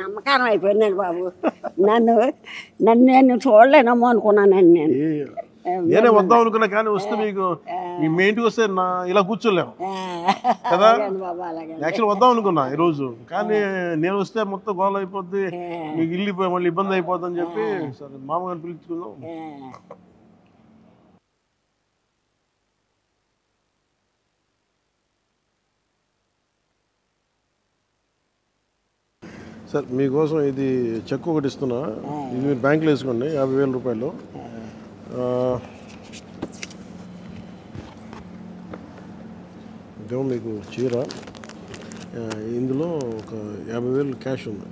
నమ్మకారం అయిపోయిందండి బాబు. నన్ను నేను చూడలేనమ్మో అనుకున్నానండి నేను. నేనే వద్దాం అనుకున్నా కానీ వస్తే మీకు మీ ఇంటికి వస్తే ఇలా కూర్చోలేము కదా. యాక్చువల్ వద్దాం అనుకున్నా ఈరోజు, కానీ నేను వస్తే మొత్తం గోల అయిపోద్ది, మీకు ఇల్లు మళ్ళీ ఇబ్బంది అయిపోద్ది అని చెప్పి సరే మామగారిని పిలుచుకుందాం. సార్ మీకోసం ఇది చెక్ ఒకటి ఇస్తున్నా, ఇది మీరు బ్యాంకులో వేసుకోండి 50,000 రూపాయలు. ఇదేమో మీకు చీర, ఇందులో ఒక 50,000 క్యాష్ ఉంది.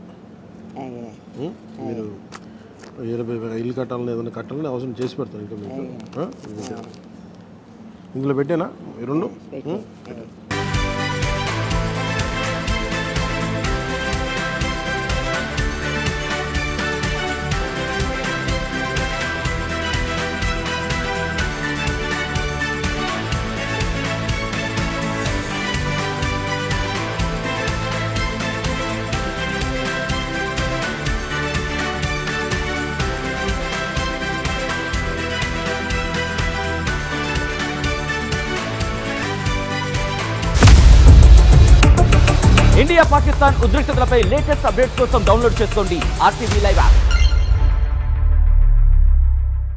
మీరు 20,000 ఇల్లు కట్టాలని ఏదైనా కట్టాలని అవసరం చేసి పెడతాను. ఇంకా మీకు ఇందులో పెట్టానా ఈ రెండు? ఇండియా పాకిస్తాన్ ఉద్రిక్తతలపై లేటెస్ట్ అప్డేట్స్ కోసం డౌన్లోడ్ చేసుకోండి RTV లైవ్ యాప్.